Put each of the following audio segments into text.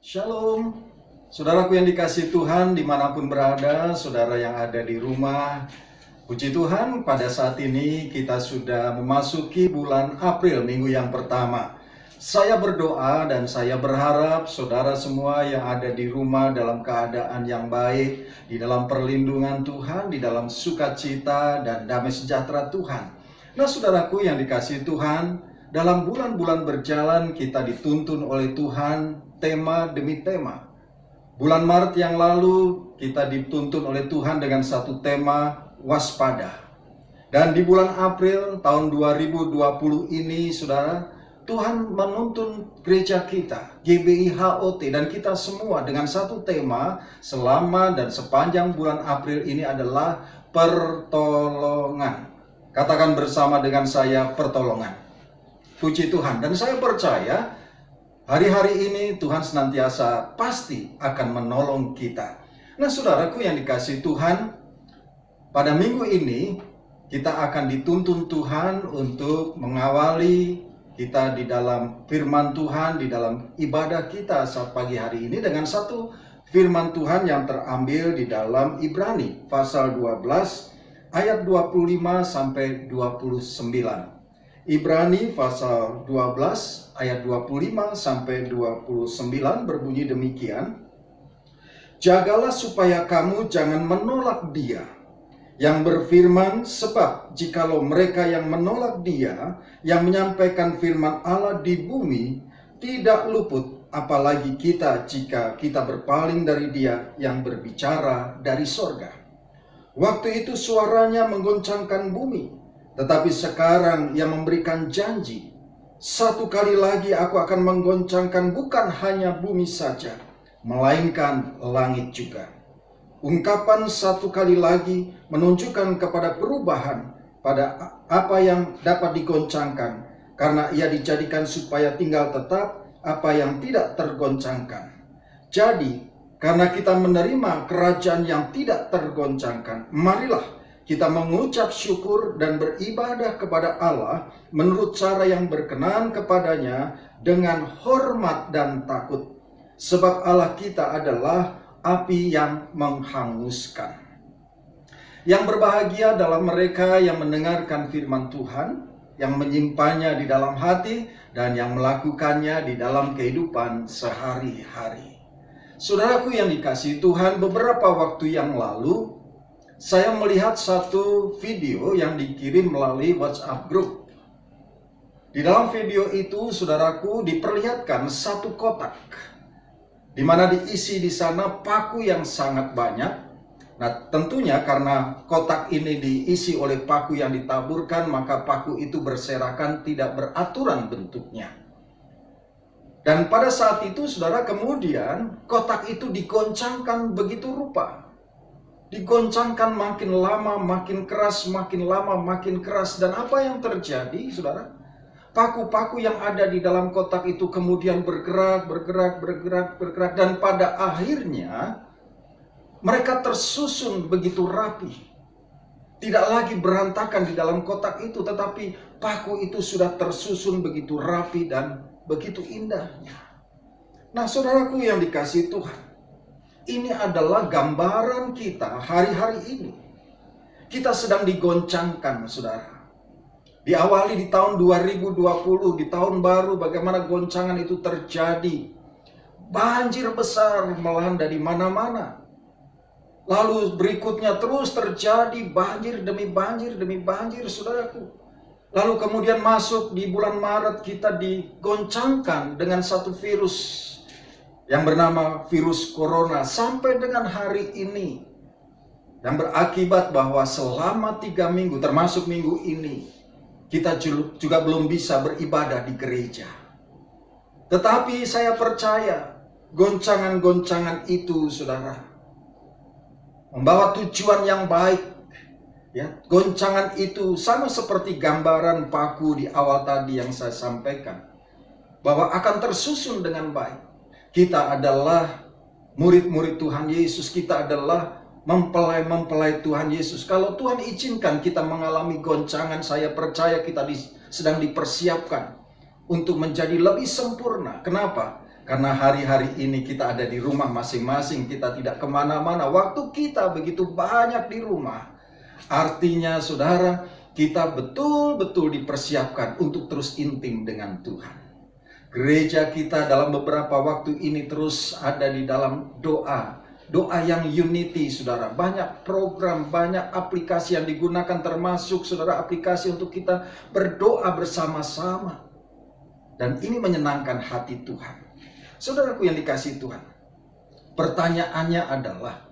Shalom, saudaraku yang dikasihi Tuhan dimanapun berada, saudara yang ada di rumah. Puji Tuhan, pada saat ini kita sudah memasuki bulan April, minggu yang pertama. Saya berdoa dan saya berharap saudara semua yang ada di rumah dalam keadaan yang baik, di dalam perlindungan Tuhan, di dalam sukacita dan damai sejahtera Tuhan. Nah, saudaraku yang dikasihi Tuhan, dalam bulan-bulan berjalan kita dituntun oleh Tuhan tema demi tema. Bulan Maret yang lalu kita dituntun oleh Tuhan dengan satu tema waspada. Dan di bulan April tahun 2020 ini, saudara, Tuhan menuntun gereja kita, GBI HOT, dan kita semua dengan satu tema selama dan sepanjang bulan April ini adalah pertolongan. Katakan bersama dengan saya, pertolongan. Puji Tuhan, dan saya percaya hari-hari ini Tuhan senantiasa pasti akan menolong kita. Nah, saudaraku yang dikasihi Tuhan, pada minggu ini kita akan dituntun Tuhan untuk mengawali kita di dalam firman Tuhan, di dalam ibadah kita saat pagi hari ini dengan satu firman Tuhan yang terambil di dalam Ibrani pasal 12 ayat 25 sampai 29. Ibrani pasal 12 ayat 25 sampai 29 berbunyi demikian. Jagalah supaya kamu jangan menolak Dia yang berfirman, sebab jikalau mereka yang menolak Dia yang menyampaikan firman Allah di bumi tidak luput, apalagi kita jika kita berpaling dari Dia yang berbicara dari sorga. Waktu itu suaranya menggoncangkan bumi. Tetapi sekarang Ia memberikan janji, satu kali lagi aku akan menggoncangkan bukan hanya bumi saja, melainkan langit juga. Ungkapan satu kali lagi menunjukkan kepada perubahan pada apa yang dapat digoncangkan, karena Ia dijadikan supaya tinggal tetap apa yang tidak tergoncangkan. Jadi, karena kita menerima kerajaan yang tidak tergoncangkan, marilah kita mengucap syukur dan beribadah kepada Allah menurut cara yang berkenan kepadanya dengan hormat dan takut. Sebab Allah kita adalah api yang menghanguskan. Yang berbahagia dalam mereka yang mendengarkan firman Tuhan, yang menyimpannya di dalam hati, dan yang melakukannya di dalam kehidupan sehari-hari. Saudaraku yang dikasihi Tuhan, beberapa waktu yang lalu saya melihat satu video yang dikirim melalui WhatsApp group. Di dalam video itu, saudaraku, diperlihatkan satu kotak, di mana diisi di sana paku yang sangat banyak. Nah, tentunya karena kotak ini diisi oleh paku yang ditaburkan, maka paku itu berserakan, tidak beraturan bentuknya. Dan pada saat itu, saudara, kemudian kotak itu digoncangkan begitu rupa. Digoncangkan makin lama, makin keras, makin lama, makin keras. Dan apa yang terjadi, saudara? Paku-paku yang ada di dalam kotak itu kemudian bergerak. Dan pada akhirnya, mereka tersusun begitu rapi. Tidak lagi berantakan di dalam kotak itu, tetapi paku itu sudah tersusun begitu rapi dan begitu indahnya. Nah, saudaraku yang dikasihi Tuhan, ini adalah gambaran kita hari-hari ini. Kita sedang digoncangkan, saudara. Diawali di tahun 2020, di tahun baru, bagaimana goncangan itu terjadi. Banjir besar melanda di mana-mana. Lalu berikutnya terus terjadi banjir demi banjir, saudaraku. Lalu kemudian masuk di bulan Maret, kita digoncangkan dengan satu virus yang bernama virus corona sampai dengan hari ini, yang berakibat bahwa selama 3 minggu termasuk minggu ini kita juga belum bisa beribadah di gereja. Tetapi saya percaya goncangan-goncangan itu, saudara, membawa tujuan yang baik. Ya, goncangan itu sama seperti gambaran paku di awal tadi yang saya sampaikan, bahwa akan tersusun dengan baik. Kita adalah murid-murid Tuhan Yesus. Kita adalah mempelai-mempelai Tuhan Yesus. Kalau Tuhan izinkan kita mengalami goncangan, saya percaya kita sedang dipersiapkan untuk menjadi lebih sempurna. Kenapa? Karena hari-hari ini kita ada di rumah masing-masing, kita tidak kemana-mana. Waktu kita begitu banyak di rumah. Artinya saudara, kita betul-betul dipersiapkan untuk terus intim dengan Tuhan. Gereja kita dalam beberapa waktu ini terus ada di dalam doa. Doa yang unity, saudara. Banyak program, banyak aplikasi yang digunakan, termasuk saudara aplikasi untuk kita berdoa bersama-sama. Dan ini menyenangkan hati Tuhan. Saudaraku yang dikasihi Tuhan, pertanyaannya adalah,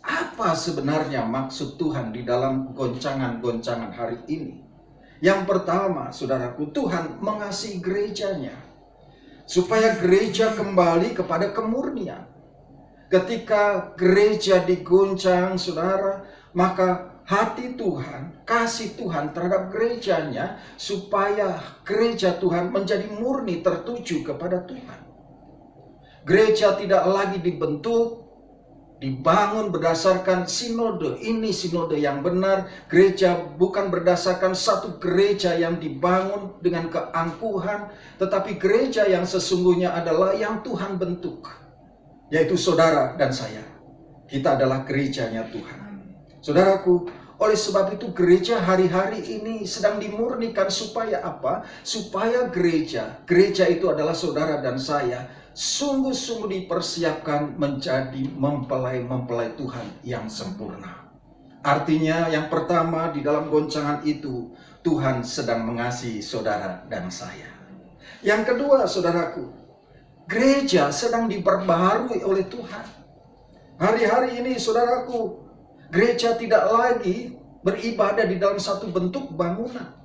apa sebenarnya maksud Tuhan di dalam goncangan-goncangan hari ini? Yang pertama, saudaraku, Tuhan mengasihi gerejanya, supaya gereja kembali kepada kemurnian. Ketika gereja diguncang, saudara, maka hati Tuhan, kasih Tuhan terhadap gerejanya, supaya gereja Tuhan menjadi murni tertuju kepada Tuhan. Gereja tidak lagi dibentuk, dibangun berdasarkan sinode. Ini sinode yang benar. Gereja bukan berdasarkan satu gereja yang dibangun dengan keangkuhan, tetapi gereja yang sesungguhnya adalah yang Tuhan bentuk, yaitu saudara dan saya. Kita adalah gerejanya Tuhan. Saudaraku, oleh sebab itu gereja hari-hari ini sedang dimurnikan supaya apa? Supaya gereja itu adalah saudara dan saya, sungguh-sungguh dipersiapkan menjadi mempelai-mempelai Tuhan yang sempurna. Artinya yang pertama, di dalam goncangan itu Tuhan sedang mengasihi saudara dan saya. Yang kedua, saudaraku, gereja sedang diperbaharui oleh Tuhan. Hari-hari ini, saudaraku, gereja tidak lagi beribadah di dalam satu bentuk bangunan,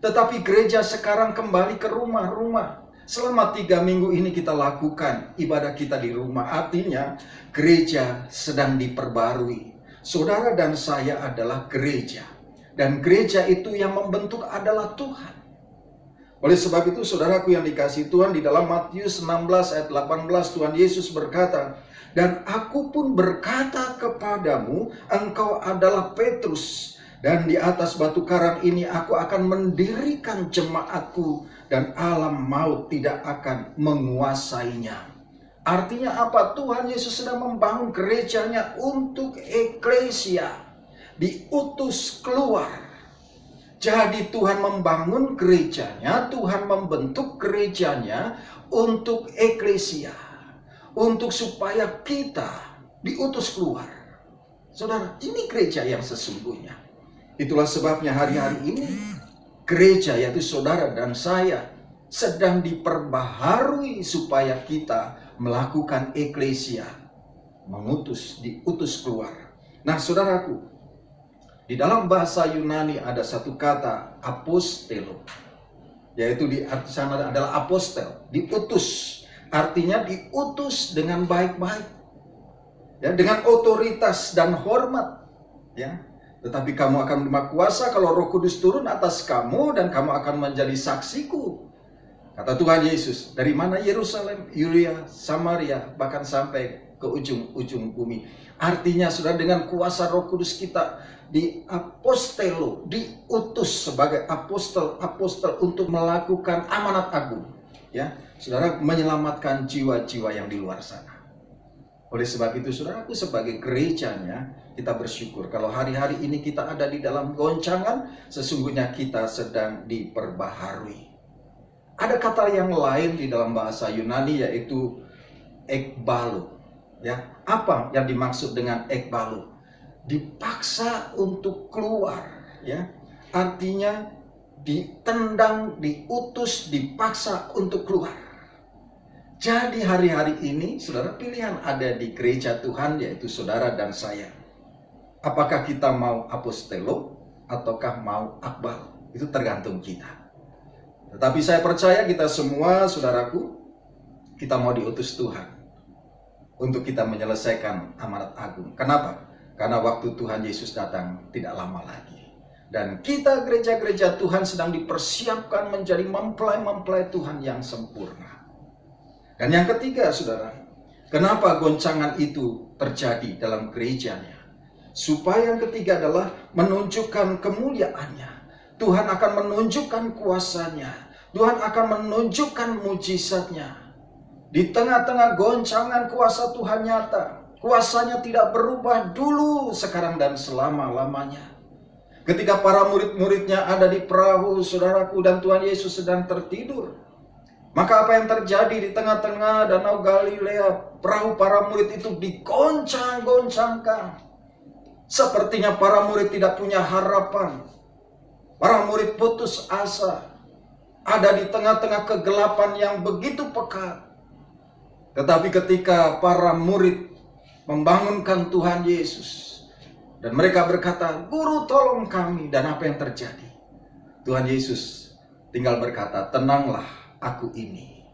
tetapi gereja sekarang kembali ke rumah-rumah. Selama 3 minggu ini kita lakukan ibadah kita di rumah. Artinya gereja sedang diperbarui. Saudara dan saya adalah gereja. Dan gereja itu yang membentuk adalah Tuhan. Oleh sebab itu saudaraku yang dikasihi Tuhan, di dalam Matius 16 ayat 18 Tuhan Yesus berkata, "Dan aku pun berkata kepadamu, engkau adalah Petrus. Dan di atas batu karang ini aku akan mendirikan jemaatku, dan alam maut tidak akan menguasainya." Artinya apa? Tuhan Yesus sedang membangun gerejanya untuk eklesia, diutus keluar. Jadi Tuhan membangun gerejanya, Tuhan membentuk gerejanya untuk eklesia, untuk supaya kita diutus keluar. Saudara, ini gereja yang sesungguhnya. Itulah sebabnya hari-hari ini gereja, yaitu saudara dan saya, sedang diperbaharui supaya kita melakukan eklesia, diutus keluar. Nah, saudaraku, di dalam bahasa Yunani ada satu kata apostelo, yaitu di arti sana adalah apostel, diutus. Artinya diutus dengan baik-baik, ya, dengan otoritas dan hormat, ya. Tetapi kamu akan menerima kuasa kalau Roh Kudus turun atas kamu, dan kamu akan menjadi saksiku. Kata Tuhan Yesus, dari mana? Yerusalem, Yudea, Samaria, bahkan sampai ke ujung-ujung bumi. Artinya saudara, dengan kuasa Roh Kudus kita di apostelo, diutus sebagai apostol untuk melakukan amanat agung, ya, saudara, menyelamatkan jiwa-jiwa yang di luar sana. Oleh sebab itu saudaraku, sebagai gerejanya kita bersyukur kalau hari-hari ini kita ada di dalam goncangan, sesungguhnya kita sedang diperbaharui. Ada kata yang lain di dalam bahasa Yunani, yaitu ekbalo. Ya, apa yang dimaksud dengan ekbalo? Dipaksa untuk keluar, ya. Artinya ditendang, diutus, dipaksa untuk keluar. Jadi hari-hari ini saudara, pilihan ada di gereja Tuhan, yaitu saudara dan saya. Apakah kita mau apostelo ataukah mau akbal? Itu tergantung kita. Tetapi saya percaya kita semua, saudaraku, kita mau diutus Tuhan untuk kita menyelesaikan amanat agung. Kenapa? Karena waktu Tuhan Yesus datang tidak lama lagi. Dan kita gereja-gereja Tuhan sedang dipersiapkan menjadi mempelai-mempelai Tuhan yang sempurna. Dan yang ketiga, saudara, kenapa goncangan itu terjadi dalam gerejanya? Supaya yang ketiga adalah menunjukkan kemuliaannya. Tuhan akan menunjukkan kuasanya. Tuhan akan menunjukkan mujizatnya. Di tengah-tengah goncangan kuasa Tuhan nyata. Kuasanya tidak berubah dulu, sekarang, dan selama-lamanya. Ketika para murid-muridnya ada di perahu, saudaraku, dan Tuhan Yesus sedang tertidur, maka apa yang terjadi di tengah-tengah Danau Galilea? Perahu para murid itu digoncang-goncangkan. Sepertinya para murid tidak punya harapan. Para murid putus asa. Ada di tengah-tengah kegelapan yang begitu pekat. Tetapi ketika para murid membangunkan Tuhan Yesus, dan mereka berkata, "Guru, tolong kami." Dan apa yang terjadi? Tuhan Yesus tinggal berkata, "Tenanglah, aku ini."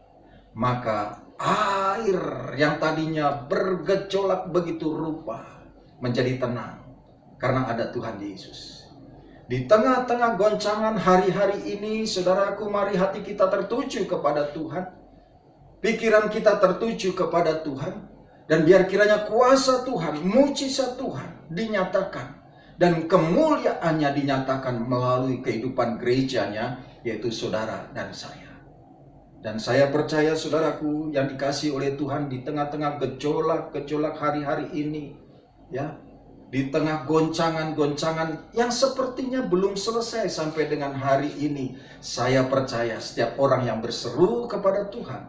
Maka air yang tadinya bergejolak begitu rupa menjadi tenang. Karena ada Tuhan Yesus. Di tengah-tengah goncangan hari-hari ini, saudaraku, mari hati kita tertuju kepada Tuhan. Pikiran kita tertuju kepada Tuhan. Dan biar kiranya kuasa Tuhan, mujizat Tuhan dinyatakan. Dan kemuliaannya dinyatakan melalui kehidupan gerejanya, yaitu saudara dan saya. Dan saya percaya, saudaraku, yang dikasihi oleh Tuhan, di tengah-tengah gejolak-gejolak hari-hari ini, ya, di tengah goncangan-goncangan yang sepertinya belum selesai sampai dengan hari ini, saya percaya setiap orang yang berseru kepada Tuhan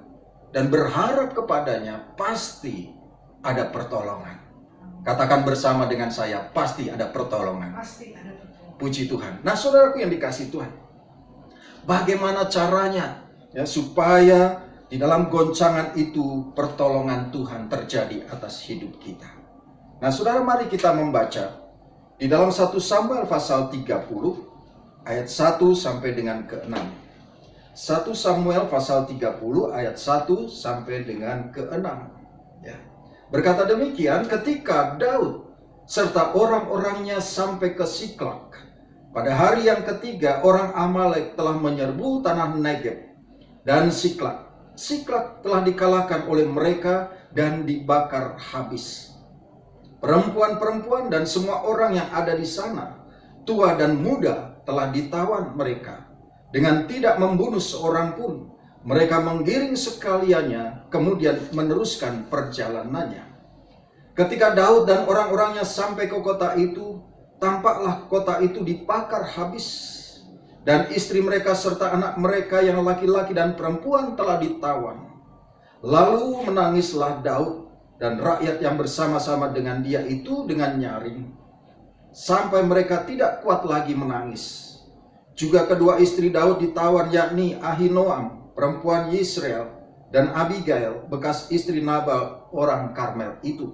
dan berharap kepadanya, pasti ada pertolongan. Katakan bersama dengan saya, pasti ada pertolongan. Pasti ada pertolongan. Puji Tuhan. Nah, saudaraku yang dikasihi Tuhan, bagaimana caranya ya supaya di dalam goncangan itu pertolongan Tuhan terjadi atas hidup kita? Nah, saudara, mari kita membaca di dalam 1 Samuel pasal 30 ayat 1 sampai dengan ke-6. 1 Samuel pasal 30 ayat 1 sampai dengan ke-6. Ya. Berkata demikian, ketika Daud serta orang-orangnya sampai ke Siklak, pada hari yang ketiga orang Amalek telah menyerbu tanah Negeb dan Siklak. Siklak telah dikalahkan oleh mereka dan dibakar habis. Perempuan-perempuan dan semua orang yang ada di sana, tua dan muda, telah ditawan mereka. Dengan tidak membunuh seorang pun, mereka menggiring sekaliannya, kemudian meneruskan perjalanannya. Ketika Daud dan orang-orangnya sampai ke kota itu, tampaklah kota itu dibakar habis. Dan istri mereka serta anak mereka yang laki-laki dan perempuan telah ditawan. Lalu menangislah Daud dan rakyat yang bersama-sama dengan dia itu dengan nyaring, sampai mereka tidak kuat lagi menangis. Juga kedua istri Daud ditawan, yakni Ahinoam, perempuan Yisrael, dan Abigail, bekas istri Nabal, orang Karmel itu.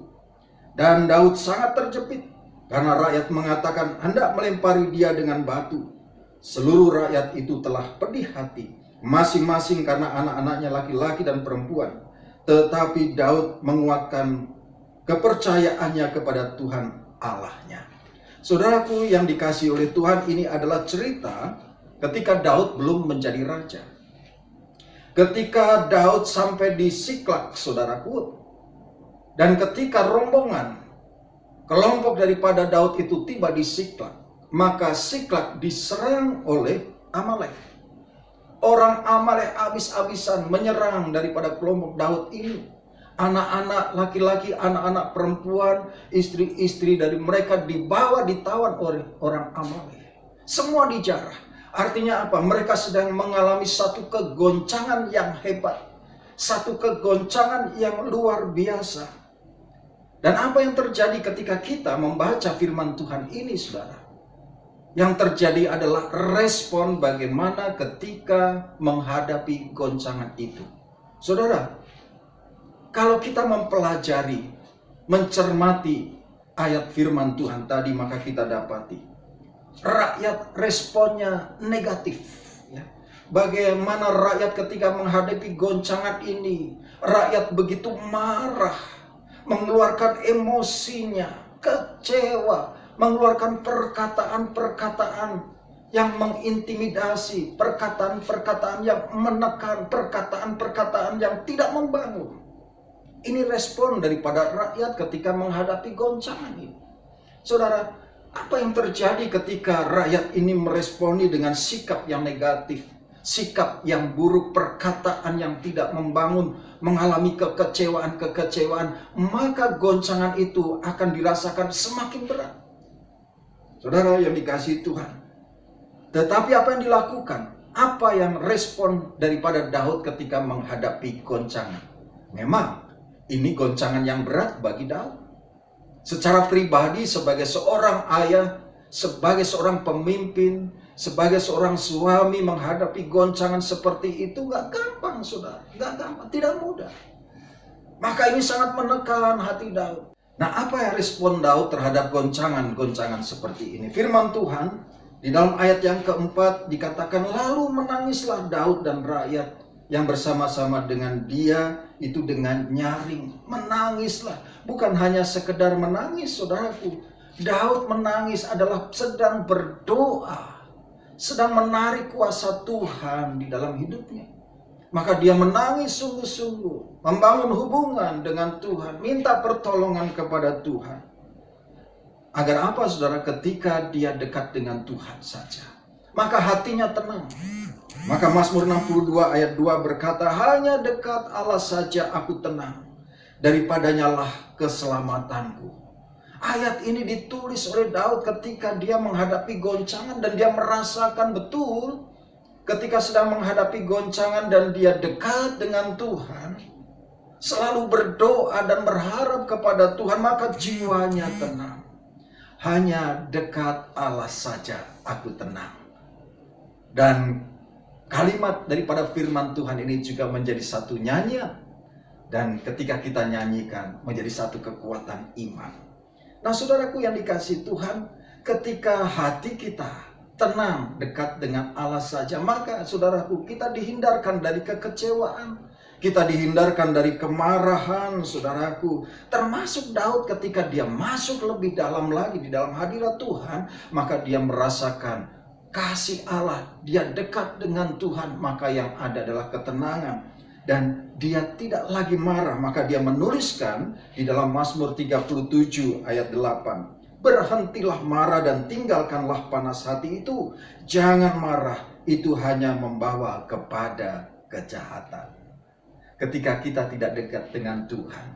Dan Daud sangat terjepit, karena rakyat mengatakan hendak melempari dia dengan batu. Seluruh rakyat itu telah pedih hati, masing-masing karena anak-anaknya laki-laki dan perempuan. Tetapi Daud menguatkan kepercayaannya kepada Tuhan Allahnya. Saudaraku yang dikasihi oleh Tuhan, ini adalah cerita ketika Daud belum menjadi raja. Ketika Daud sampai di Siklak, saudaraku, dan ketika rombongan, kelompok daripada Daud itu tiba di Siklak, maka Siklak diserang oleh Amalek. Orang Amalek habis-habisan menyerang daripada kelompok Daud ini. Anak-anak laki-laki, anak-anak perempuan, istri-istri dari mereka dibawa, ditawan oleh orang Amalek. Semua dijarah. Artinya apa? Mereka sedang mengalami satu kegoncangan yang hebat. Satu kegoncangan yang luar biasa. Dan apa yang terjadi ketika kita membaca firman Tuhan ini, saudara? Yang terjadi adalah respon bagaimana ketika menghadapi goncangan itu. Saudara, kalau kita mempelajari, mencermati ayat firman Tuhan tadi, maka kita dapati rakyat responnya negatif. Ya. Bagaimana rakyat ketika menghadapi goncangan ini, rakyat begitu marah, mengeluarkan emosinya, kecewa, mengeluarkan perkataan-perkataan yang mengintimidasi, perkataan-perkataan yang menekan, perkataan-perkataan yang tidak membangun. Ini respon daripada rakyat ketika menghadapi goncangan ini. Saudara, apa yang terjadi ketika rakyat ini meresponi dengan sikap yang negatif? sikap yang buruk, perkataan yang tidak membangun, mengalami kekecewaan, maka goncangan itu akan dirasakan semakin berat. Saudara yang dikasihi Tuhan, tetapi apa yang dilakukan? Apa yang respon daripada Daud ketika menghadapi goncangan? Memang ini goncangan yang berat bagi Daud. Secara pribadi, sebagai seorang ayah, sebagai seorang pemimpin, sebagai seorang suami menghadapi goncangan seperti itu gak gampang, saudara. Gak gampang, tidak mudah. Maka ini sangat menekan hati Daud. Nah, apa yang respon Daud terhadap goncangan-goncangan seperti ini? Firman Tuhan di dalam ayat yang keempat dikatakan, lalu menangislah Daud dan rakyat yang bersama-sama dengan dia itu dengan nyaring. Menangislah, bukan hanya sekedar menangis, saudaraku. Daud menangis adalah sedang berdoa, sedang menarik kuasa Tuhan di dalam hidupnya. Maka dia menangis sungguh-sungguh, membangun hubungan dengan Tuhan, minta pertolongan kepada Tuhan. Agar apa, saudara? Ketika dia dekat dengan Tuhan saja, maka hatinya tenang. Maka Mazmur 62 ayat 2 berkata, hanya dekat Allah saja aku tenang, daripadanya lah keselamatanku. Ayat ini ditulis oleh Daud ketika dia menghadapi goncangan dan dia merasakan betul ketika sedang menghadapi goncangan dan dia dekat dengan Tuhan, selalu berdoa dan berharap kepada Tuhan, maka jiwanya tenang. Hanya dekat Allah saja aku tenang. Dan kalimat daripada firman Tuhan ini juga menjadi satu nyanyian. Dan ketika kita nyanyikan menjadi satu kekuatan iman. Nah, saudaraku yang dikasihi Tuhan, ketika hati kita tenang dekat dengan Allah saja, maka saudaraku kita dihindarkan dari kekecewaan, kita dihindarkan dari kemarahan, saudaraku. Termasuk Daud ketika dia masuk lebih dalam lagi di dalam hadirat Tuhan, maka dia merasakan kasih Allah, dia dekat dengan Tuhan, maka yang ada adalah ketenangan. Dan dia tidak lagi marah, maka dia menuliskan di dalam Mazmur 37 ayat 8. Berhentilah marah dan tinggalkanlah panas hati itu. Jangan marah, itu hanya membawa kepada kejahatan. Ketika kita tidak dekat dengan Tuhan,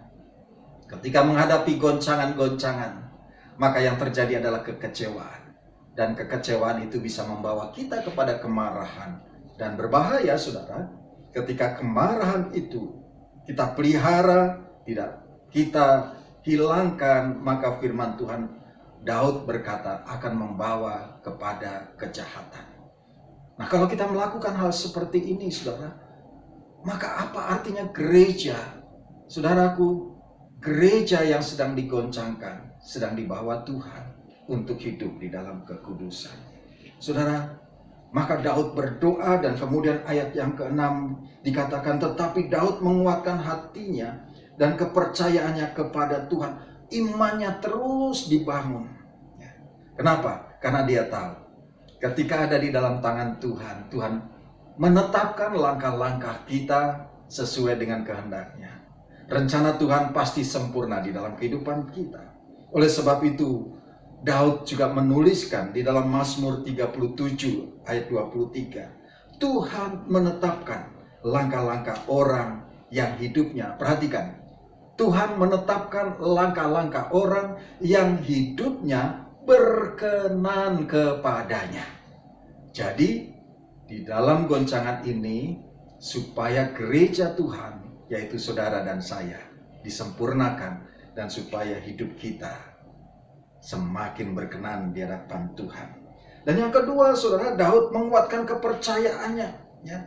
ketika menghadapi goncangan-goncangan, maka yang terjadi adalah kekecewaan. Dan kekecewaan itu bisa membawa kita kepada kemarahan. Dan berbahaya, saudara, ketika kemarahan itu kita pelihara, tidak kita hilangkan, maka firman Tuhan Daud berkata akan membawa kepada kejahatan. Nah, kalau kita melakukan hal seperti ini, saudara, maka apa artinya gereja? Saudaraku, gereja yang sedang digoncangkan, sedang dibawa Tuhan untuk hidup di dalam kekudusan. Saudara, maka Daud berdoa dan kemudian ayat yang ke-6 dikatakan, tetapi Daud menguatkan hatinya dan kepercayaannya kepada Tuhan. Imannya terus dibangun. Kenapa? Karena dia tahu ketika ada di dalam tangan Tuhan, Tuhan menetapkan langkah-langkah kita sesuai dengan kehendaknya. Rencana Tuhan pasti sempurna di dalam kehidupan kita. Oleh sebab itu, Daud juga menuliskan di dalam Mazmur 37 ayat 23. Tuhan menetapkan langkah-langkah orang yang hidupnya. Perhatikan. Tuhan menetapkan langkah-langkah orang yang hidupnya berkenan kepadanya. Jadi, di dalam goncangan ini, supaya gereja Tuhan, yaitu saudara dan saya, disempurnakan. Dan supaya hidup kita semakin berkenan di hadapan Tuhan. Dan yang kedua, saudara, Daud menguatkan kepercayaannya. Ya.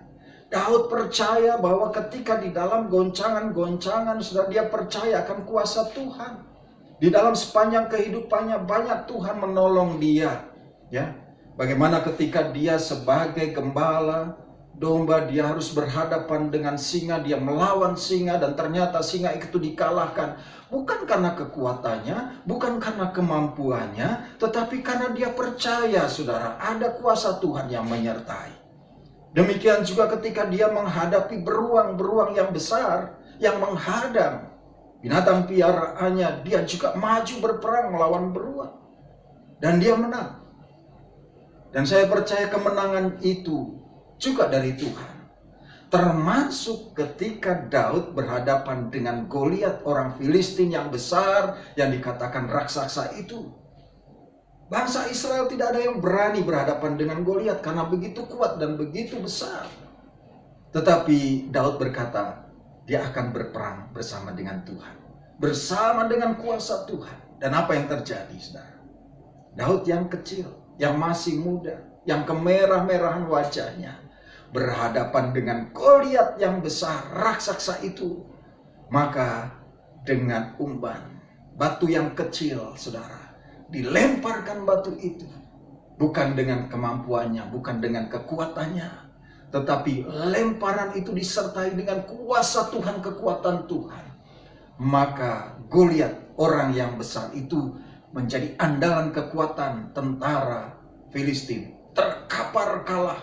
Daud percaya bahwa ketika di dalam goncangan-goncangan, saudara, dia percaya akan kuasa Tuhan. Di dalam sepanjang kehidupannya banyak Tuhan menolong dia. Ya. Bagaimana ketika dia sebagai gembala domba, dia harus berhadapan dengan singa, dia melawan singa dan ternyata singa itu dikalahkan. Bukan karena kekuatannya, bukan karena kemampuannya, tetapi karena dia percaya, saudara, ada kuasa Tuhan yang menyertai. Demikian juga ketika dia menghadapi beruang-beruang yang besar, yang menghadang binatang piaraannya, dia juga maju berperang melawan beruang. Dan dia menang. Dan saya percaya kemenangan itu juga dari Tuhan. Termasuk ketika Daud berhadapan dengan Goliat, orang Filistin yang besar, yang dikatakan raksasa itu. Bangsa Israel tidak ada yang berani berhadapan dengan Goliat karena begitu kuat dan begitu besar. Tetapi Daud berkata, dia akan berperang bersama dengan Tuhan, bersama dengan kuasa Tuhan. Dan apa yang terjadi, saudara? Daud yang kecil, yang masih muda, yang kemerah-merahan wajahnya, berhadapan dengan Goliat yang besar, raksasa itu. Maka dengan umpan, batu yang kecil, saudara, dilemparkan batu itu. Bukan dengan kemampuannya, bukan dengan kekuatannya, tetapi lemparan itu disertai dengan kuasa Tuhan, kekuatan Tuhan. Maka Goliat, orang yang besar itu, menjadi andalan kekuatan tentara Filistin, terkapar kalah.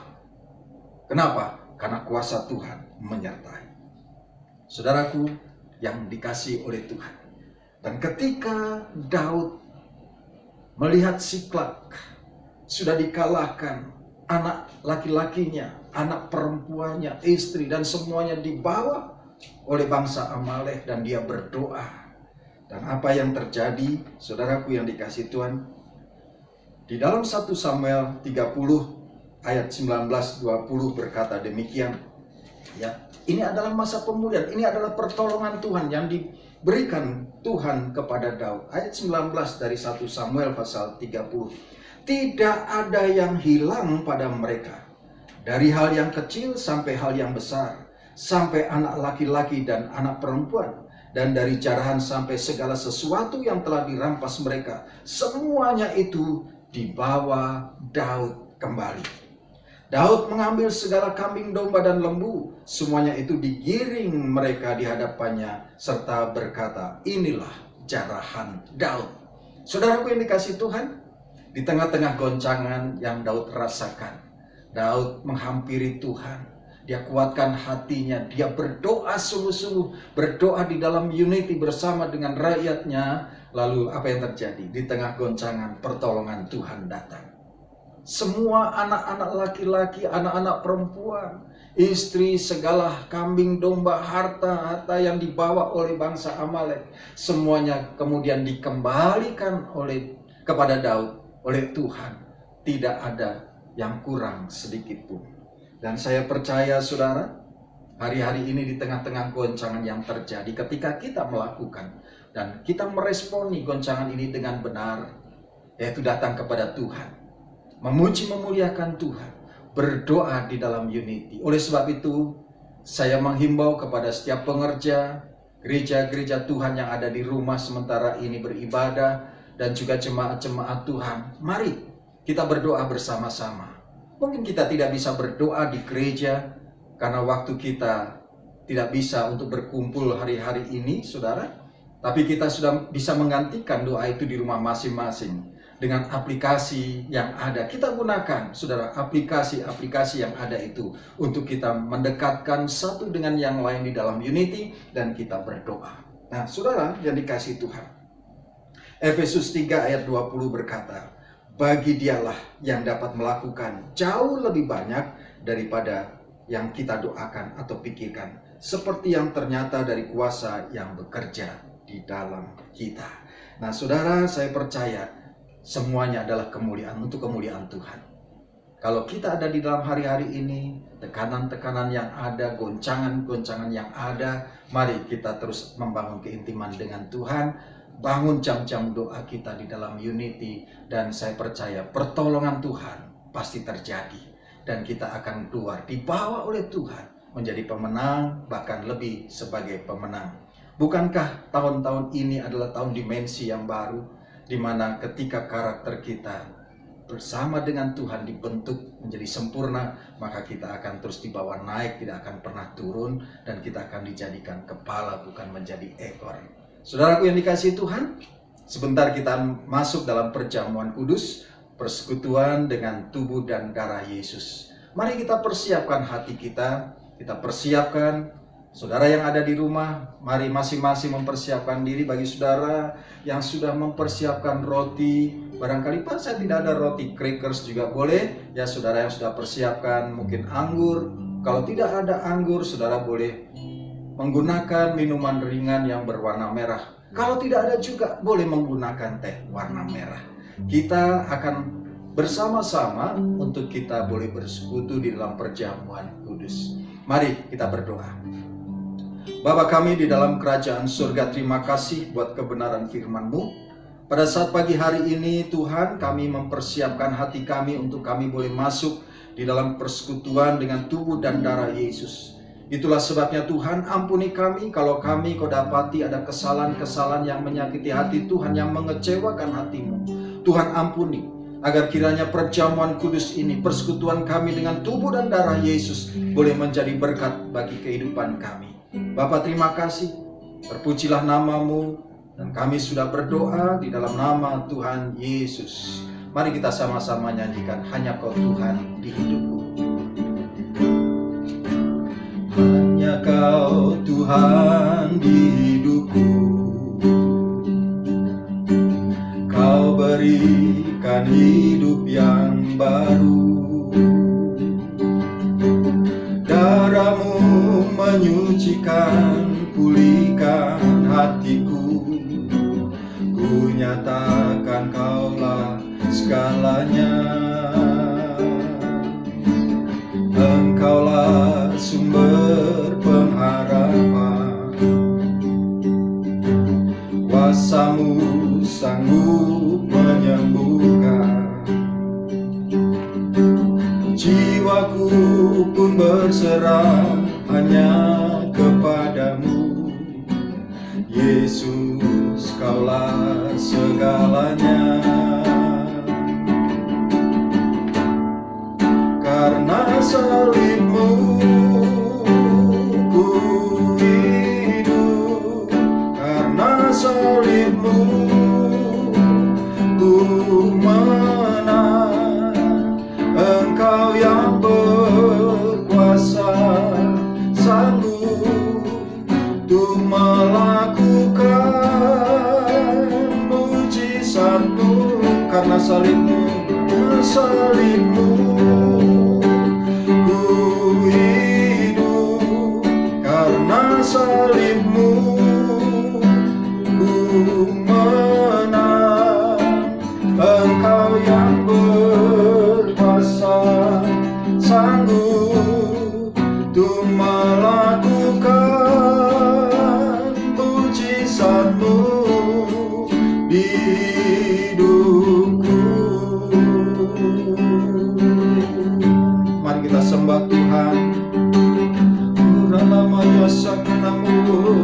Kenapa? Karena kuasa Tuhan menyertai. Saudaraku yang dikasihi oleh Tuhan. Dan ketika Daud melihat Siklak sudah dikalahkan, anak laki-lakinya, anak perempuannya, istri, dan semuanya dibawa oleh bangsa Amalek, dan dia berdoa. Dan apa yang terjadi, saudaraku yang dikasihi Tuhan, di dalam 1 Samuel 30 ayat 19-20 berkata demikian. Ya, ini adalah masa pemulihan, ini adalah pertolongan Tuhan yang diberikan Tuhan kepada Daud. Ayat 19 dari 1 Samuel pasal 30. Tidak ada yang hilang pada mereka, dari hal yang kecil sampai hal yang besar, sampai anak laki-laki dan anak perempuan, dan dari jarahan sampai segala sesuatu yang telah dirampas mereka. Semuanya itu dibawa Daud kembali. Daud mengambil segala kambing, domba, dan lembu. Semuanya itu digiring mereka di hadapannya, serta berkata, inilah jarahan Daud. Saudaraku yang dikasihi Tuhan, di tengah-tengah goncangan yang Daud rasakan, Daud menghampiri Tuhan. Dia kuatkan hatinya, dia berdoa sungguh-sungguh, berdoa di dalam unity bersama dengan rakyatnya. Lalu apa yang terjadi? Di tengah goncangan, pertolongan Tuhan datang. Semua anak-anak laki-laki, anak-anak perempuan, istri, segala kambing, domba, harta yang dibawa oleh bangsa Amalek, semuanya kemudian dikembalikan kepada Daud oleh Tuhan. Tidak ada yang kurang sedikit pun. Dan saya percaya, saudara, hari-hari ini di tengah-tengah goncangan yang terjadi, ketika kita melakukan dan kita meresponi goncangan ini dengan benar, yaitu datang kepada Tuhan, memuji memuliakan Tuhan, berdoa di dalam unity. Oleh sebab itu, saya menghimbau kepada setiap pengerja gereja-gereja Tuhan yang ada di rumah sementara ini beribadah, dan juga jemaat-jemaat Tuhan, mari kita berdoa bersama-sama. Mungkin kita tidak bisa berdoa di gereja karena waktu kita tidak bisa untuk berkumpul hari-hari ini, saudara. Tapi kita sudah bisa menggantikan doa itu di rumah masing-masing dengan aplikasi yang ada. Kita gunakan, saudara, aplikasi-aplikasi yang ada itu untuk kita mendekatkan satu dengan yang lain di dalam unity, dan kita berdoa. Nah, saudara yang dikasihi Tuhan, Efesus 3 ayat 20 berkata, bagi dialah yang dapat melakukan jauh lebih banyak daripada yang kita doakan atau pikirkan, seperti yang ternyata dari kuasa yang bekerja di dalam kita. Nah, saudara, saya percaya semuanya adalah kemuliaan, untuk kemuliaan Tuhan. Kalau kita ada di dalam hari-hari ini, tekanan-tekanan yang ada, goncangan-goncangan yang ada, mari kita terus membangun keintiman dengan Tuhan, bangun jam-jam doa kita di dalam unity, dan saya percaya pertolongan Tuhan pasti terjadi, dan kita akan keluar dibawa oleh Tuhan menjadi pemenang, bahkan lebih sebagai pemenang. Bukankah tahun-tahun ini adalah tahun dimensi yang baru, di mana ketika karakter kita bersama dengan Tuhan dibentuk menjadi sempurna, maka kita akan terus dibawa naik, tidak akan pernah turun, dan kita akan dijadikan kepala, bukan menjadi ekor. Saudaraku yang dikasihi Tuhan, sebentar kita masuk dalam perjamuan kudus, persekutuan dengan tubuh dan darah Yesus. Mari kita persiapkan hati kita persiapkan Saudara yang ada di rumah, mari masing-masing mempersiapkan diri. Bagi saudara yang sudah mempersiapkan roti, barangkali Pak saya tidak ada roti, crackers juga boleh. Ya saudara yang sudah persiapkan mungkin anggur. Kalau tidak ada anggur, saudara boleh menggunakan minuman ringan yang berwarna merah. Kalau tidak ada juga boleh menggunakan teh warna merah. Kita akan bersama-sama untuk kita boleh bersekutu di dalam perjamuan kudus. Mari kita berdoa. Bapa kami di dalam kerajaan surga, terima kasih buat kebenaran firman-Mu. Pada saat pagi hari ini Tuhan, kami mempersiapkan hati kami untuk kami boleh masuk di dalam persekutuan dengan tubuh dan darah Yesus. Itulah sebabnya Tuhan, ampuni kami kalau kami Kau dapati ada kesalahan-kesalahan yang menyakiti hati Tuhan, yang mengecewakan hati-Mu. Tuhan ampuni, agar kiranya perjamuan kudus ini, persekutuan kami dengan tubuh dan darah Yesus boleh menjadi berkat bagi kehidupan kami. Bapa terima kasih, terpujilah nama-Mu, dan kami sudah berdoa di dalam nama Tuhan Yesus. Mari kita sama-sama nyanyikan, hanya Kau Tuhan di hidupku. Hanya Kau Tuhan di hidupku, Kau berikan hidup yang baru. Darah-Mu menyucikan, pulihkan hatiku. Ku nyatakan Kaulah segalanya. Engkaulah sumber pengharapan. Kuasa-Mu sanggup menyembuhkan. Jiwaku pun berserah hanya kepadamu. Yesus, Kaulah segalanya. Karena salib-Mu ku hidup, karena salib-Mu ku menang. Engkau yang berkuasa, sanggup untuk melakukan mujizat-Mu. Karena salib-Mu, salib-Mu ku hidup, karena salib-Mu ku menang. Engkau yang berkuasa, sanggup untuk melakukan mujizat-Mu di hidupku. Mari kita sembah Tuhan. Namanya sakanamu.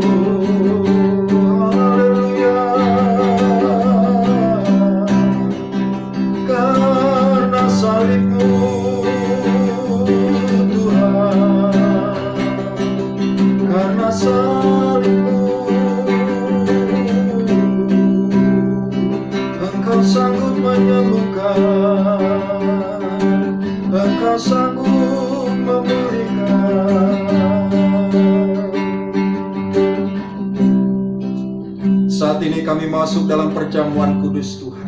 Haleluya. Karena salib-Mu Tuhan, karena salib-Mu Engkau sanggup menyembuhkan, Engkau sanggup memulihkan. Saat ini kami masuk dalam perjamuan kudus Tuhan,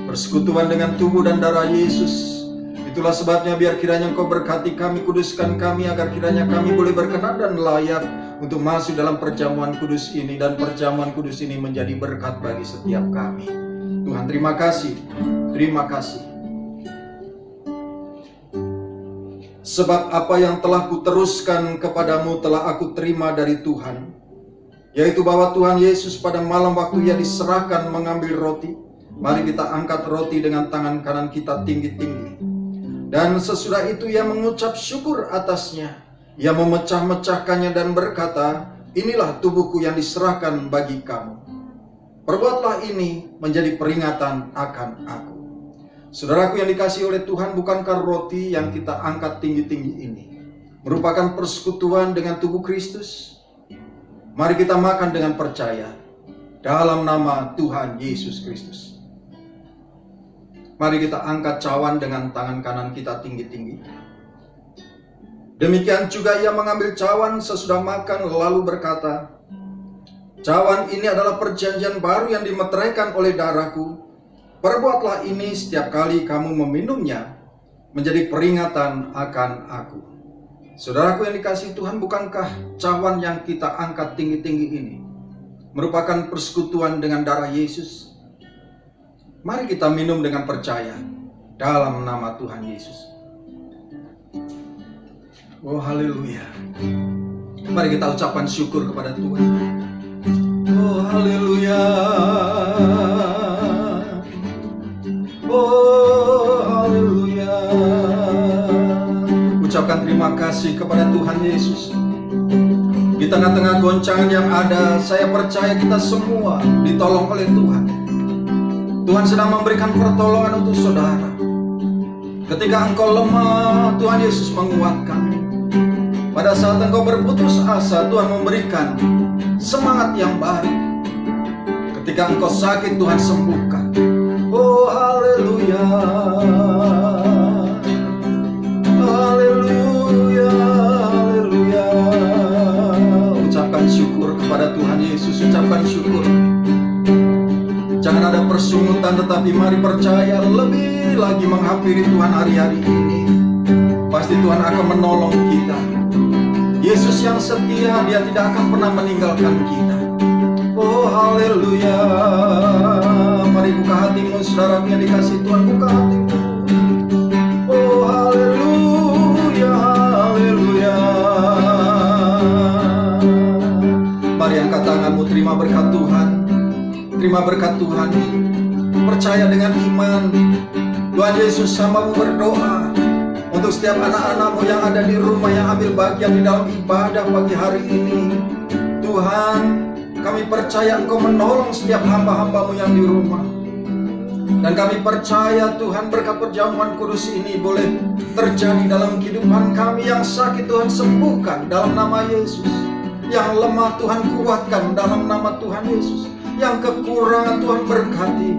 persekutuan dengan tubuh dan darah Yesus. Itulah sebabnya biar kiranya Engkau berkati kami, kuduskan kami, agar kiranya kami boleh berkenan dan layak untuk masuk dalam perjamuan kudus ini, dan perjamuan kudus ini menjadi berkat bagi setiap kami. Tuhan terima kasih, terima kasih. Sebab apa yang telah kuteruskan kepadamu telah aku terima dari Tuhan, yaitu bahwa Tuhan Yesus pada malam waktu Ia diserahkan mengambil roti. Mari kita angkat roti dengan tangan kanan kita tinggi-tinggi. Dan sesudah itu Ia mengucap syukur atasnya. Ia memecah-mecahkannya dan berkata, inilah tubuhku yang diserahkan bagi kamu. Perbuatlah ini menjadi peringatan akan aku. Saudaraku yang dikasihi oleh Tuhan, bukankah roti yang kita angkat tinggi-tinggi ini merupakan persekutuan dengan tubuh Kristus? Mari kita makan dengan percaya dalam nama Tuhan Yesus Kristus. Mari kita angkat cawan dengan tangan kanan kita tinggi-tinggi. Demikian juga ia mengambil cawan sesudah makan lalu berkata, "Cawan ini adalah perjanjian baru yang dimeteraikan oleh darahku. Perbuatlah ini setiap kali kamu meminumnya, menjadi peringatan akan aku." Saudaraku yang dikasihi Tuhan, bukankah cawan yang kita angkat tinggi-tinggi ini merupakan persekutuan dengan darah Yesus? Mari kita minum dengan percaya dalam nama Tuhan Yesus. Oh haleluya. Mari kita ucapkan syukur kepada Tuhan. Oh haleluya. Oh haleluya. Ucapkan terima kasih kepada Tuhan Yesus. Di tengah-tengah goncangan yang ada, saya percaya kita semua ditolong oleh Tuhan. Tuhan sedang memberikan pertolongan untuk saudara. Ketika engkau lemah, Tuhan Yesus menguatkan. Pada saat engkau berputus asa, Tuhan memberikan semangat yang baru. Ketika engkau sakit, Tuhan sembuhkan. Oh haleluya. Haleluya, haleluya. Ucapkan syukur kepada Tuhan Yesus, ucapkan syukur. Jangan ada persungutan, tetapi mari percaya lebih lagi menghampiri Tuhan hari-hari ini. Pasti Tuhan akan menolong kita. Yesus yang setia, Dia tidak akan pernah meninggalkan kita. Oh haleluya. Mari buka hatimu, saudara yang dikasih Tuhan, buka hatimu. Oh haleluya, haleluya. Mari angkat tanganmu, terima berkat Tuhan. Terima berkat Tuhan. Percaya dengan iman. Tuhan Yesus samamu berdoa untuk setiap anak-anakmu yang ada di rumah, yang ambil bagian di dalam ibadah pagi hari ini. Tuhan, kami percaya Engkau menolong setiap hamba-hambamu yang di rumah. Dan kami percaya Tuhan, berkat perjamuan kudus ini boleh terjadi dalam kehidupan kami. Yang sakit Tuhan sembuhkan dalam nama Yesus. Yang lemah Tuhan kuatkan dalam nama Tuhan Yesus. Yang kekurangan Tuhan berkati.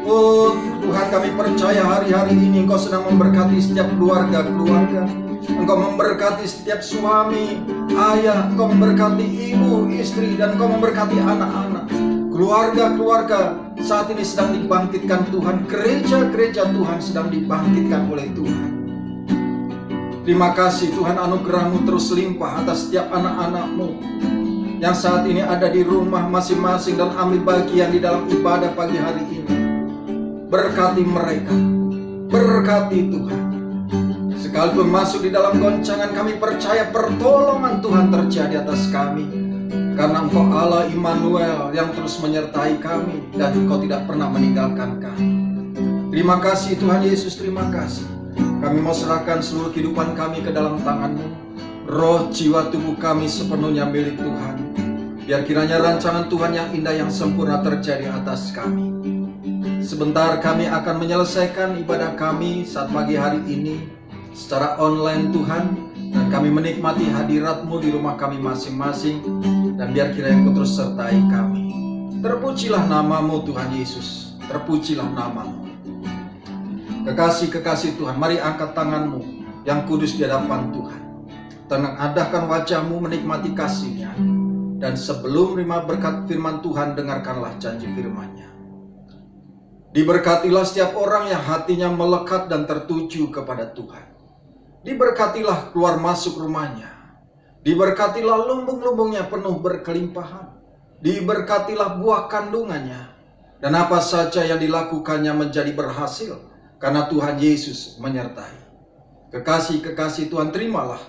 Oh Tuhan, kami percaya hari-hari ini Engkau sedang memberkati setiap keluarga-keluarga. Engkau memberkati setiap suami, ayah. Engkau memberkati ibu, istri, dan Engkau memberkati anak-anak. Keluarga-keluarga saat ini sedang dibangkitkan Tuhan. Gereja-gereja Tuhan sedang dibangkitkan oleh Tuhan. Terima kasih Tuhan, anugerah-Mu terus limpah atas setiap anak-anak-Mu yang saat ini ada di rumah masing-masing dan ambil bagian di dalam ibadah pagi hari ini. Berkati mereka, berkati Tuhan. Sekalipun masuk di dalam goncangan, kami percaya pertolongan Tuhan terjadi atas kami. Karena Engkau Allah Immanuel yang terus menyertai kami, dan Engkau tidak pernah meninggalkan kami. Terima kasih Tuhan Yesus, terima kasih. Kami mau serahkan seluruh kehidupan kami ke dalam tangan-Mu. Roh, jiwa, tubuh kami sepenuhnya milik Tuhan. Biar kiranya rancangan Tuhan yang indah, yang sempurna terjadi atas kami. Sebentar kami akan menyelesaikan ibadah kami saat pagi hari ini secara online Tuhan. Dan kami menikmati hadirat-Mu di rumah kami masing-masing. Dan biar kiranya Engkau terus sertai kami. Terpujilah nama-Mu Tuhan Yesus. Terpujilah nama-Mu. Kekasih-kekasih Tuhan, mari angkat tanganmu yang kudus di hadapan Tuhan. Tengadahkan wajahmu menikmati kasih-Nya. Dan sebelum menerima berkat firman Tuhan, dengarkanlah janji firman-Nya. Diberkatilah setiap orang yang hatinya melekat dan tertuju kepada Tuhan. Diberkatilah keluar masuk rumahnya. Diberkatilah lumbung-lumbungnya penuh berkelimpahan. Diberkatilah buah kandungannya. Dan apa saja yang dilakukannya menjadi berhasil, karena Tuhan Yesus menyertai. Kekasih-kekasih Tuhan, terimalah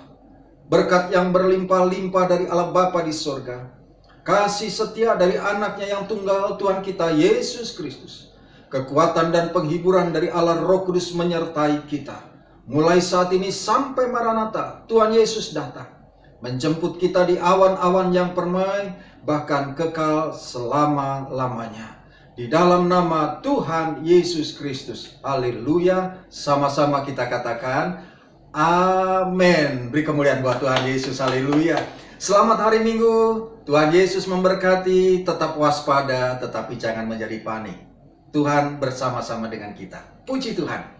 berkat yang berlimpah-limpah dari Allah Bapa di sorga. Kasih setia dari anaknya yang tunggal Tuhan kita Yesus Kristus. Kekuatan dan penghiburan dari Allah Roh Kudus menyertai kita. Mulai saat ini sampai Maranatha, Tuhan Yesus datang. Menjemput kita di awan-awan yang permai, bahkan kekal selama-lamanya. Di dalam nama Tuhan Yesus Kristus. Haleluya. Sama-sama kita katakan amin. Beri kemuliaan buat Tuhan Yesus. Haleluya. Selamat hari Minggu. Tuhan Yesus memberkati. Tetap waspada, tetapi jangan menjadi panik. Tuhan bersama-sama dengan kita. Puji Tuhan.